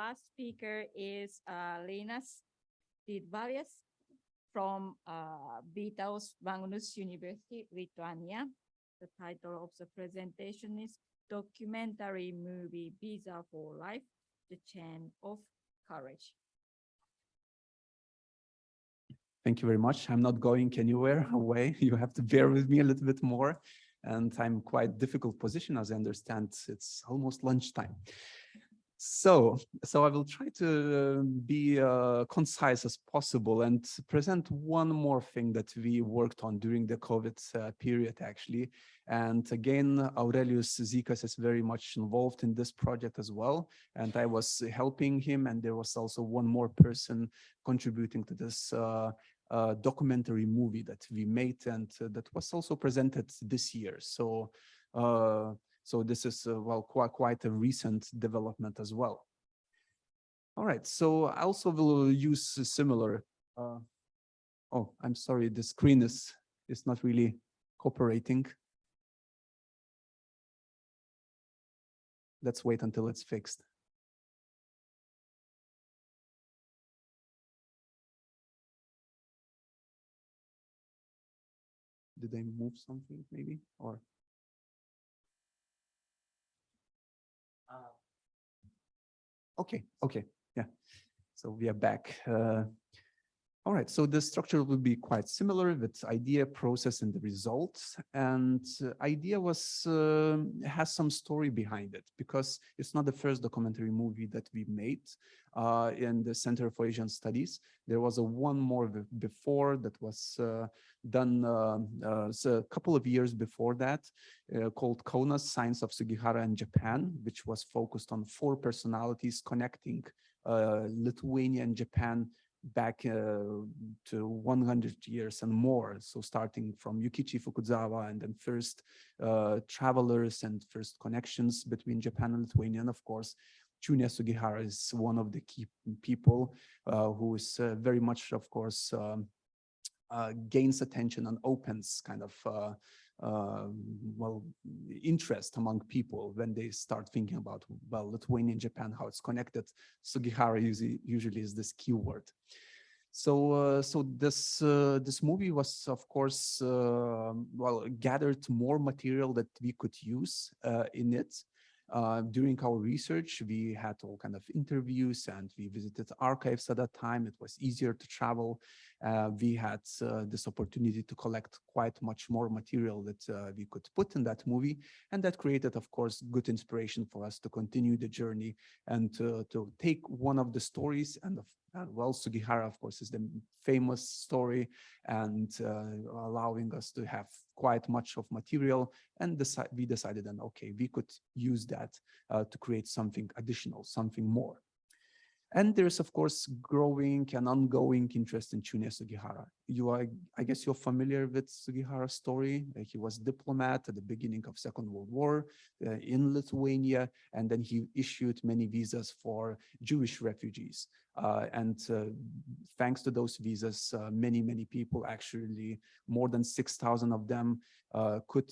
last speaker is Linas Didvalis from Vytautas Magnus University, Lithuania. The title of the presentation is Documentary Movie Visa for Life, The Chain of Courage. Thank you very much. I'm not going anywhere away. You have to bear with me a little bit more. And I'm quite difficult position, as I understand. It's almost lunchtime. So I will try to be concise as possible and present one more thing that we worked on during the COVID period, actually. And again, Aurelius Zikas is very much involved in this project as well. And I was helping him, and there was also one more person contributing to this documentary movie that we made, and that was also presented this year. So this is, well, quite a recent development as well. All right, so I also will use a similar, oh, I'm sorry, the screen is not really cooperating. Let's wait until it's fixed. Did I move something maybe, or? Okay, yeah. So we are back. All right, so the structure will be quite similar with idea, process, and the results. And idea has some story behind it, because it's not the first documentary movie that we made in the Center for Asian Studies. There was one more before that was done a couple of years before that, called Kaunas, Science of Sugihara in Japan, which was focused on 4 personalities connecting Lithuania and Japan back to 100 years and more. So starting from Yukichi Fukuzawa, and then first travelers and first connections between Japan and Lithuania. And of course, Chunya Sugihara is one of the key people who is very much, of course, gains attention and opens kind of well, interest among people when they start thinking about, well, Lithuania and Japan, how it's connected. Sugihara usually is this keyword. So this movie was, of course, well, gathered more material that we could use in it. During our research, we had all kind of interviews, and we visited archives at that time. It was easier to travel. We had this opportunity to collect quite much more material that we could put in that movie. And that created, of course, good inspiration for us to continue the journey and to take one of the stories. And well, Sugihara, of course, is the famous story, and allowing us to have quite much of material. And we decided then, okay, we could use that to create something additional, something more. And there's, of course, growing and ongoing interest in Chunya Sugihara. I guess you're familiar with Sugihara's story. He was a diplomat at the beginning of Second World War in Lithuania, and then he issued many visas for Jewish refugees. And thanks to those visas, many people, actually more than 6,000 of them, could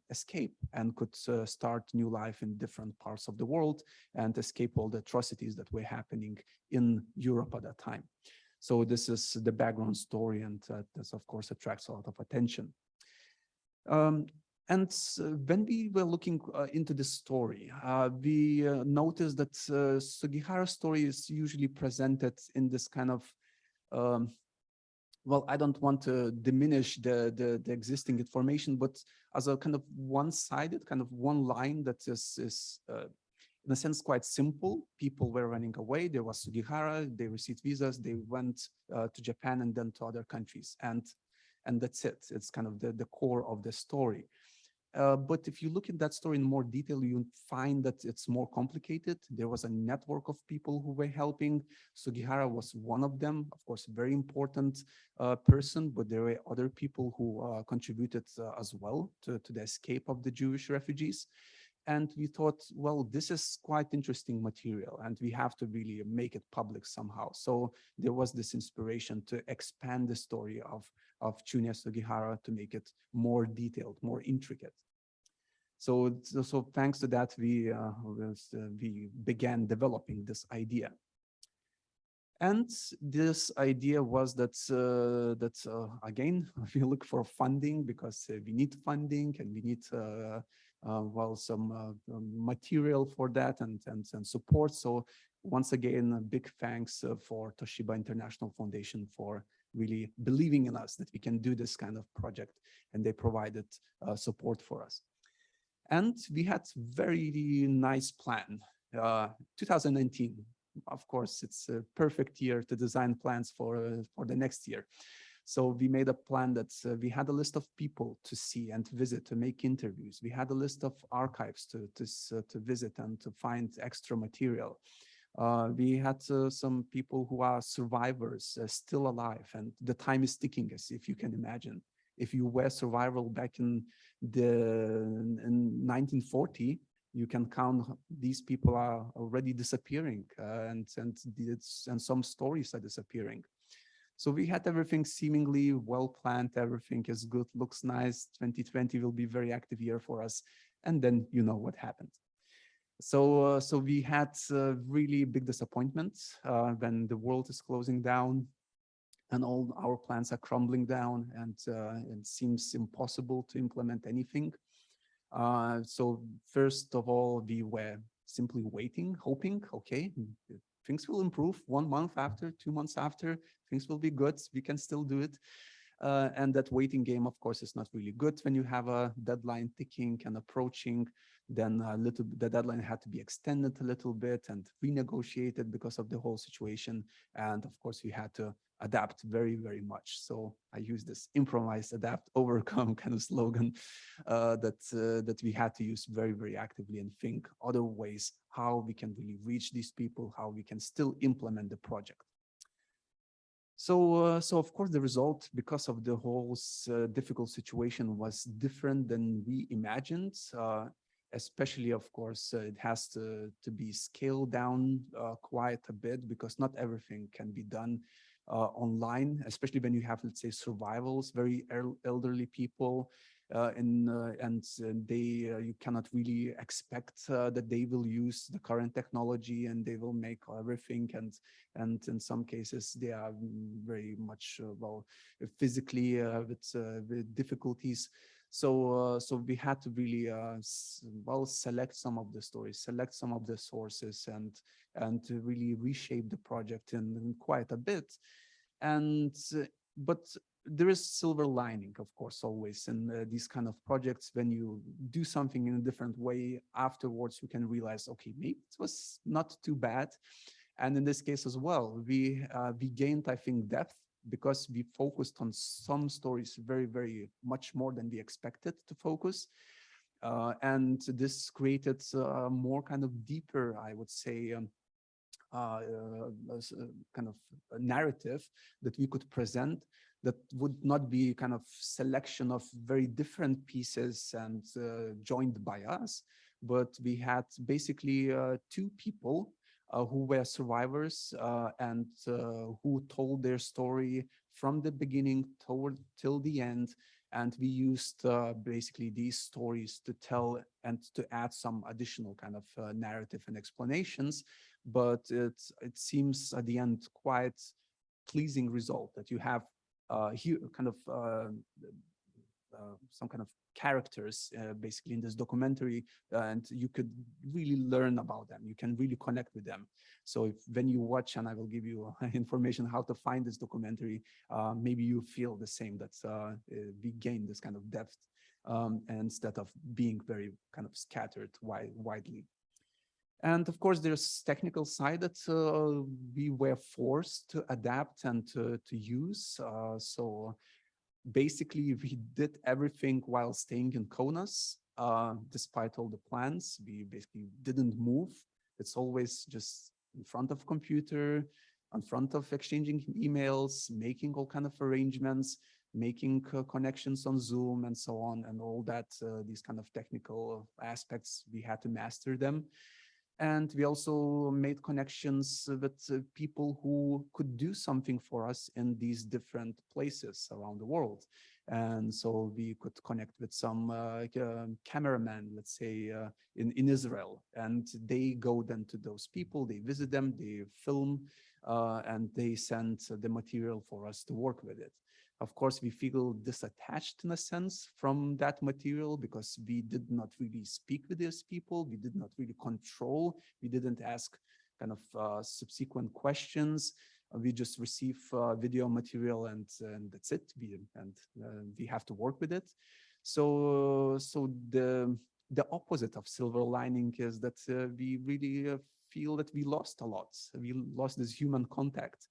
escape and could start new life in different parts of the world and escape all the atrocities that were happening in Europe at that time. So this is the background story, and this, of course, attracts a lot of attention. And when we were looking into this story, we noticed that Sugihara's story is usually presented in this kind of well, I don't want to diminish the existing information, but as a kind of one-sided, kind of one line that is in a sense quite simple. People were running away. There was Sugihara. They received visas. They went to Japan and then to other countries, and that's it. It's kind of the core of the story. But if you look at that story in more detail, you find that it's more complicated. There was a network of people who were helping. Sugihara was one of them, of course, a very important person, but there were other people who contributed as well to the escape of the Jewish refugees. And we thought, well, this is quite interesting material, and we have to really make it public somehow. So there was this inspiration to expand the story of Chunya Sugihara to make it more detailed, more intricate. So thanks to that, we began developing this idea. And this idea was that again, we look for funding because we need funding and we need some material for that and support. So once again, a big thanks for Toshiba International Foundation for really believing in us that we can do this kind of project, and they provided support for us. And we had very nice plan. 2019, of course, it's a perfect year to design plans for the next year. So we made a plan that we had a list of people to see and to visit, to make interviews. We had a list of archives to visit and to find extra material. We had some people who are survivors still alive, and the time is ticking, as if you can imagine. If you were survival back in 1940, you can count these people are already disappearing, and some stories are disappearing. So we had everything seemingly well planned. Everything is good, looks nice. 2020 will be a very active year for us, and then you know what happened. So we had really big disappointments when the world is closing down and all our plans are crumbling down, and it seems impossible to implement anything. So first of all, we were simply waiting, hoping, okay, things will improve 1 month after, 2 months after, things will be good, we can still do it. And that waiting game, of course, is not really good when you have a deadline ticking and approaching. Then the deadline had to be extended a little bit and renegotiated because of the whole situation. And of course, we had to adapt very, very much. So I use this improvise, adapt, overcome kind of slogan that we had to use very, very actively and think other ways how we can really reach these people, how we can still implement the project. So of course, the result, because of the whole difficult situation, was different than we imagined. Especially, of course, it has to be scaled down quite a bit, because not everything can be done online, especially when you have, let's say, survivals, very elderly people, and you cannot really expect that they will use the current technology and they will make everything. And in some cases, they are very much physically with difficulties. So we had to really select some of the stories, select some of the sources, and to really reshape the project in quite a bit. But there is silver lining, of course, always in these kind of projects. When you do something in a different way, afterwards you can realize, okay, maybe it was not too bad. And in this case as well, we gained, I think, depth, because we focused on some stories very, very much more than we expected to focus. And this created more kind of deeper, I would say, kind of a narrative that we could present, that would not be kind of selection of very different pieces and joined by us, but we had basically 2 people who were survivors and who told their story from the beginning till the end. And we used basically these stories to tell and to add some additional kind of narrative and explanations. But it seems at the end quite pleasing result that you have here kind of some kind of characters basically in this documentary, and you could really learn about them. You can really connect with them. So when you watch, and I will give you information how to find this documentary, maybe you feel the same, that we gain this kind of depth instead of being very kind of scattered widely. And of course, there's technical side that we were forced to adapt and to use. So basically, we did everything while staying in Kaunas. Despite all the plans, we basically didn't move. It's always just in front of computer, in front of exchanging emails, making all kind of arrangements, making connections on Zoom and so on, and all that, these kind of technical aspects, we had to master them. And we also made connections with people who could do something for us in these different places around the world. And so we could connect with some cameraman, let's say, in Israel, and they go then to those people, they visit them, they film, and they send the material for us to work with it. Of course, we feel disattached in a sense from that material because we did not really speak with these people. We did not really control. We didn't ask kind of subsequent questions. We just receive video material and that's it. We have to work with it. So the opposite of silver lining is that we really feel that we lost a lot. We lost this human contact,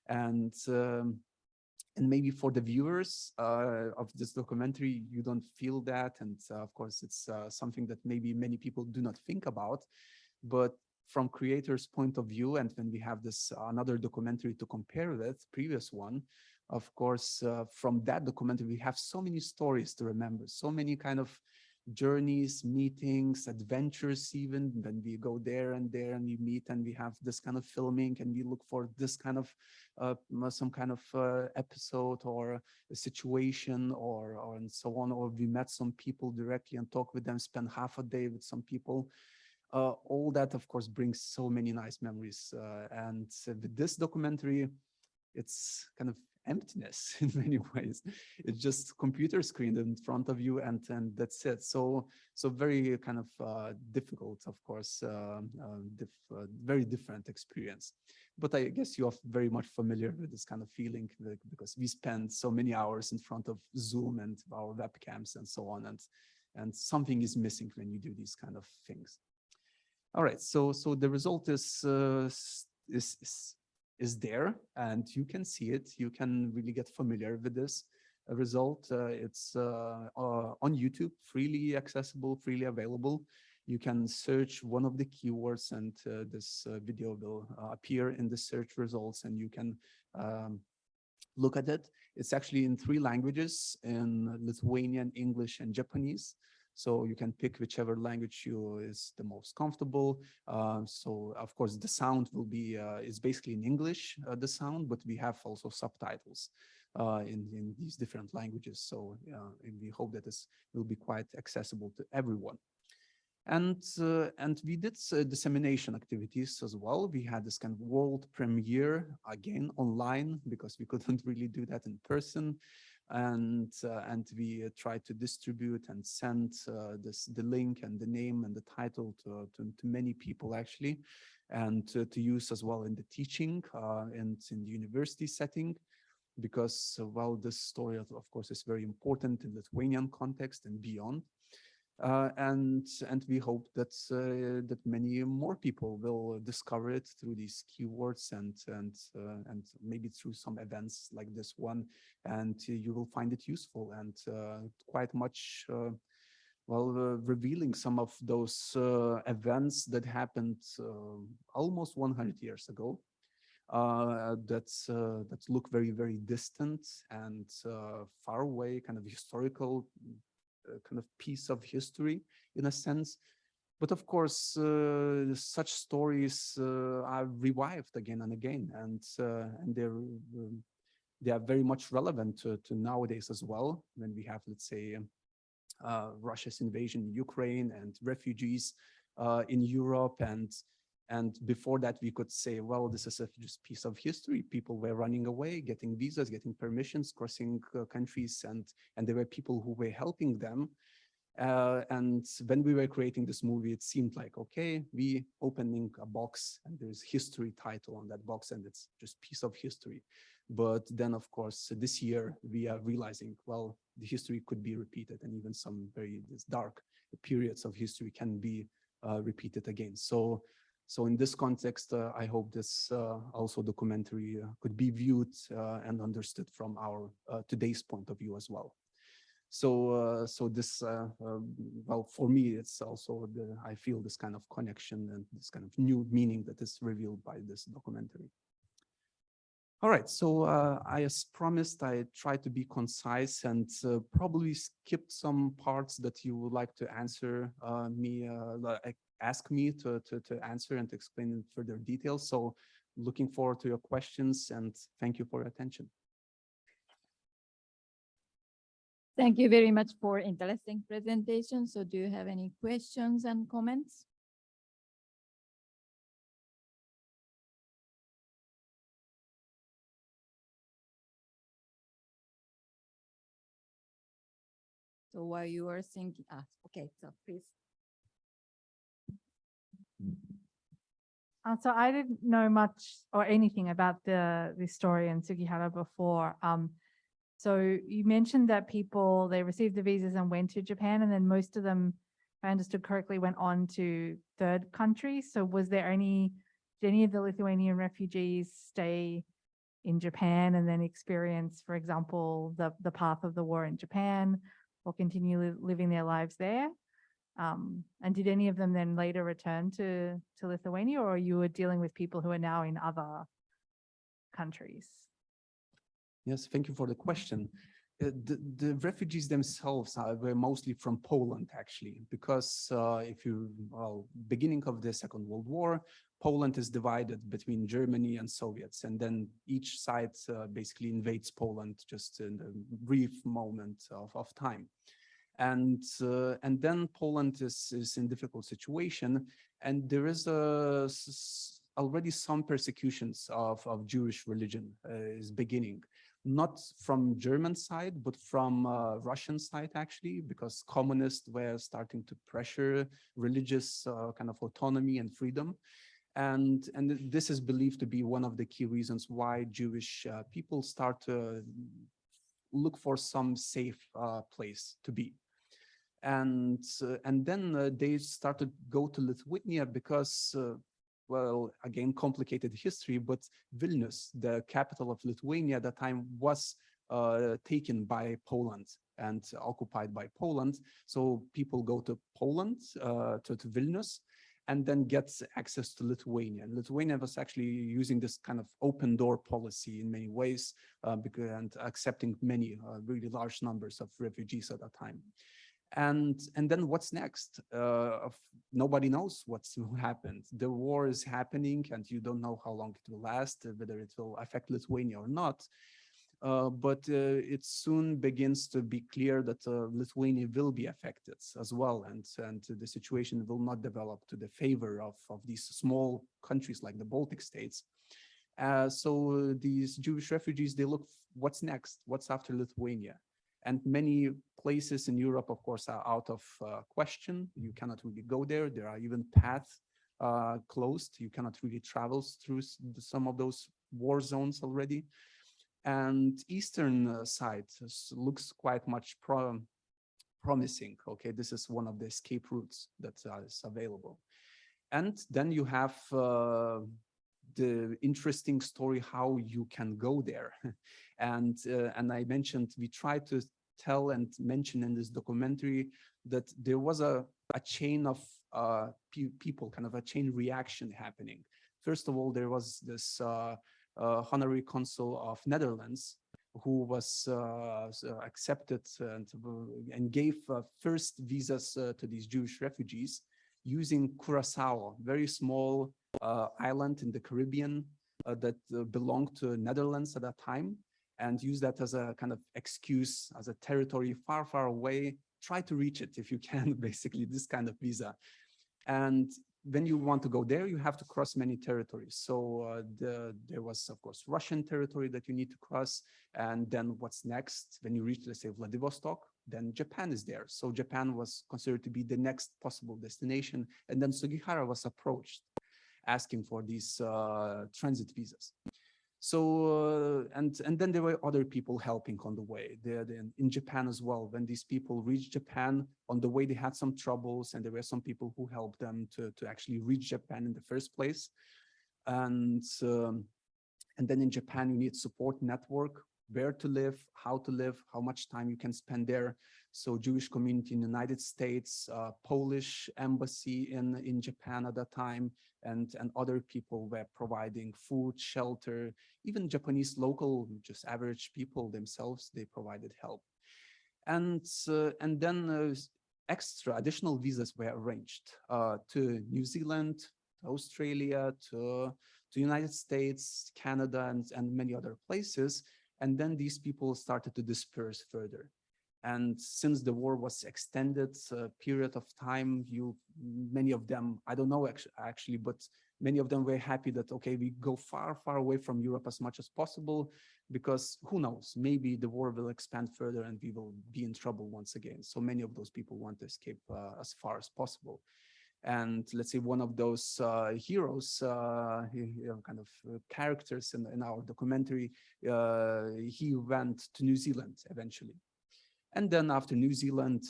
and maybe for the viewers of this documentary, you don't feel that. And of course, it's something that maybe many people do not think about. But from creators' point of view, and when we have this another documentary to compare with, previous one, of course, from that documentary, we have so many stories to remember, so many kind of journeys, meetings, adventures, even when we go there and we meet and we have this kind of filming and we look for this kind of some kind of episode or a situation or and so on, or we met some people directly and talk with them, spend half a day with some people. All that, of course, brings so many nice memories. And with this documentary, it's kind of emptiness in many ways. It's just computer screen in front of you, and that's it. So very kind of difficult, of course, very different experience. But I guess you are very much familiar with this kind of feeling because we spend so many hours in front of Zoom and our webcams and so on, and something is missing when you do these kind of things. All right, so the result is there, and you can see it. You can really get familiar with this result. It's on YouTube, freely accessible, freely available. You can search one of the keywords, and this video will appear in the search results, and you can look at it. It's actually in 3 languages, in Lithuanian, English, and Japanese. So you can pick whichever language you is the most comfortable. So of course the sound will be, is basically in English, the sound, but we have also subtitles in these different languages. So and we hope that this will be quite accessible to everyone. And we did dissemination activities as well. We had this kind of world premiere, again, online, because we couldn't really do that in person. And we tried to distribute and send the link and the name and the title to many people, actually, and to use as well in the teaching and in the university setting, because well, this story of course is very important in Lithuanian context and beyond. And we hope that that many more people will discover it through these keywords and maybe through some events like this one, and you will find it useful and quite much well, revealing some of those events that happened almost 100 years ago. That look very, very distant and far away, kind of historical kind of piece of history in a sense. But of course, such stories are revived again and again, and they are very much relevant to nowadays as well, when we have, let's say, Russia's invasion in Ukraine and refugees in Europe, and before that we could say, well, this is a just piece of history. People were running away, getting visas, getting permissions, crossing countries, and there were people who were helping them. And when we were creating this movie, it seemed like, okay, we opening a box and there's history title on that box and it's just piece of history. But then, of course, this year we are realizing, well, the history could be repeated, and even some very dark periods of history can be repeated again. So in this context, I hope this also documentary could be viewed and understood from our today's point of view as well. So this, well, for me, it's also, I feel this kind of connection and this kind of new meaning that is revealed by this documentary. All right, so as promised, I tried to be concise and probably skipped some parts that you would like to answer me, ask me to answer and to explain in further details. So looking forward to your questions, and thank you for your attention. Thank you very much for interesting presentation. So do you have any questions and comments? So while you are thinking, okay, so please. So I didn't know much or anything about the story in Sugihara before. So you mentioned that people, they received the visas and went to Japan, and then most of them, if I understood correctly, went on to third countries. So did any of the Lithuanian refugees stay in Japan and then experience, for example, the path of the war in Japan, or continue living their lives there? And did any of them then later return to Lithuania, or you were dealing with people who are now in other countries? Yes, thank you for the question. The refugees themselves were mostly from Poland, actually, because beginning of the Second World War, Poland is divided between Germany and Soviets, and then each side basically invades Poland just in a brief moment of time. And then Poland is in difficult situation, and there is already some persecutions of Jewish religion is beginning. Not from German side, but from Russian side, actually, because communists were starting to pressure religious kind of autonomy and freedom. And this is believed to be one of the key reasons why Jewish people start to look for some safe place to be. And then they started to go to Lithuania because well, again, complicated history, but Vilnius, the capital of Lithuania at that time, was taken by Poland and occupied by Poland. So people go to Poland, to Vilnius, and then get access to Lithuania. And Lithuania was actually using this kind of open door policy in many ways, and accepting many really large numbers of refugees at that time. And then what's next? Nobody knows what's happened. The war is happening, and you don't know how long it will last, whether it will affect Lithuania or not. But it soon begins to be clear that Lithuania will be affected as well, and the situation will not develop to the favor of these small countries like the Baltic states. So these Jewish refugees, they look, what's next? What's after Lithuania? And many places in Europe, of course, are out of question. You cannot really go there. There are even paths closed. You cannot really travel through some of those war zones already. And eastern side looks quite much promising. Okay, this is one of the escape routes that is available. And then you have the interesting story how you can go there. And I mentioned, we try to tell and mention in this documentary that there was a chain of people, kind of a chain reaction happening. First of all, there was this honorary consul of Netherlands who was accepted and gave first visas to these Jewish refugees using Curacao, very small island in the Caribbean that belonged to Netherlands at that time, and use that as a kind of excuse, as a territory far, far away. Try to reach it if you can, basically, this kind of visa. And when you want to go there, you have to cross many territories. So there was, of course, Russian territory that you need to cross. And then what's next? When you reach, let's say, Vladivostok, then Japan is there. So Japan was considered to be the next possible destination. And then Sugihara was approached, asking for these transit visas. So, and then there were other people helping on the way. They're in Japan as well. When these people reached Japan, on the way they had some troubles, and there were some people who helped them to actually reach Japan in the first place. And then in Japan, you need support network, where to live, how much time you can spend there. So Jewish community in the United States, Polish embassy in Japan at that time, and other people were providing food, shelter, even Japanese local, just average people themselves, they provided help. And then additional visas were arranged to New Zealand, to Australia, to United States, Canada, and many other places. And then these people started to disperse further. And since the war was extended a period of time, many of them, I don't know actually, but many of them were happy that, okay, we go far, far away from Europe as much as possible, because who knows, maybe the war will expand further and we will be in trouble once again. So many of those people want to escape as far as possible. And let's say one of those heroes, kind of characters in our documentary, he went to New Zealand eventually. And then after New Zealand,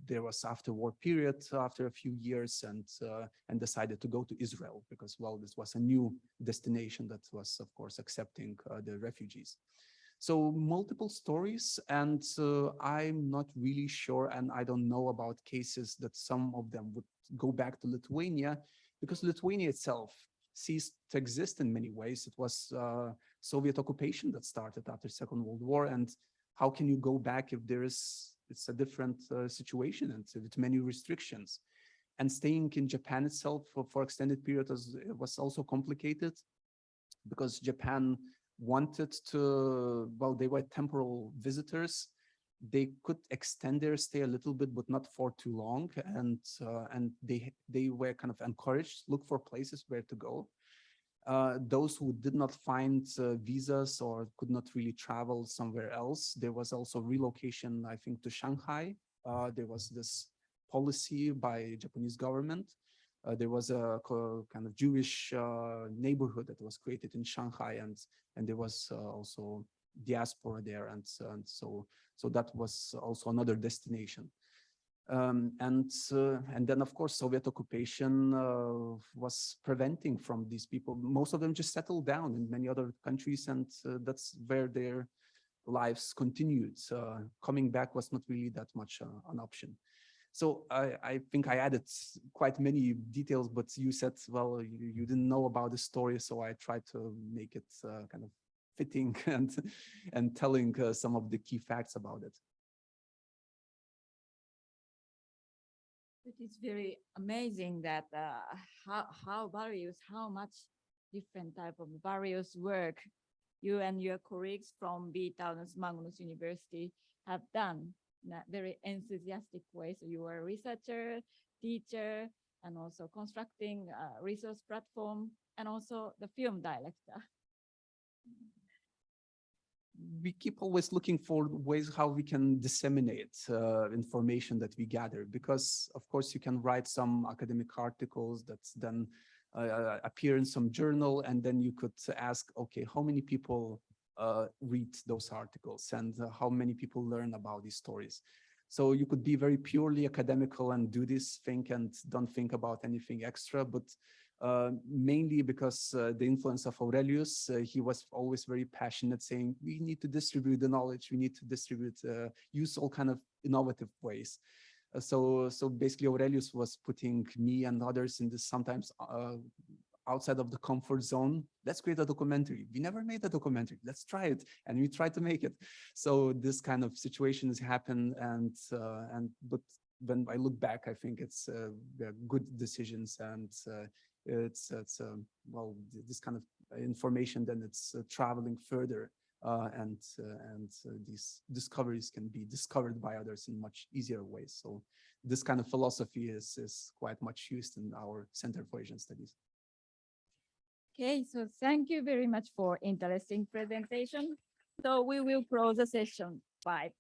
there was after-war period after a few years, and decided to go to Israel because, well, this was a new destination that was, of course, accepting the refugees. So multiple stories, and I'm not really sure, and I don't know about cases that some of them would go back to Lithuania, because Lithuania itself ceased to exist in many ways. It was Soviet occupation that started after Second World War, and how can you go back if it's a different situation and with many restrictions? And staying in Japan itself for extended period was also complicated, because Japan wanted to, well, they were temporal visitors. They could extend their stay a little bit, but not for too long. And they were kind of encouraged, look for places where to go. Those who did not find visas or could not really travel somewhere else, there was also relocation, I think, to Shanghai. There was this policy by Japanese government. There was a kind of Jewish neighborhood that was created in Shanghai, and there was also diaspora there, and so that was also another destination. And then, of course, Soviet occupation was preventing from these people. Most of them just settled down in many other countries, and that's where their lives continued. Coming back was not really that much an option. So I think I added quite many details, but you said, well, you didn't know about the story, so I tried to make it kind of fitting and telling some of the key facts about it. It is very amazing that how much different type of various work you and your colleagues from Beethoven's Magnus University have done in a very enthusiastic way. So you are a researcher, teacher, and also constructing a resource platform, and also the film director. We keep always looking for ways how we can disseminate information that we gather, because of course you can write some academic articles that then appear in some journal, and then you could ask, okay, how many people read those articles, and how many people learn about these stories? So you could be very purely academical and do this thing and don't think about anything extra, but mainly because the influence of Aurelius, he was always very passionate, saying we need to distribute the knowledge, we need to distribute, use all kind of innovative ways. So basically Aurelius was putting me and others in this sometimes outside of the comfort zone. Let's create a documentary. We never made a documentary. Let's try it, and we try to make it. So this kind of situations happen, but when I look back, I think it's good decisions, and it's well, this kind of information, then it's traveling further, and these discoveries can be discovered by others in much easier ways. So this kind of philosophy is quite much used in our Center for Asian Studies. Okay, so thank you very much for interesting presentation. So we will close the session 5.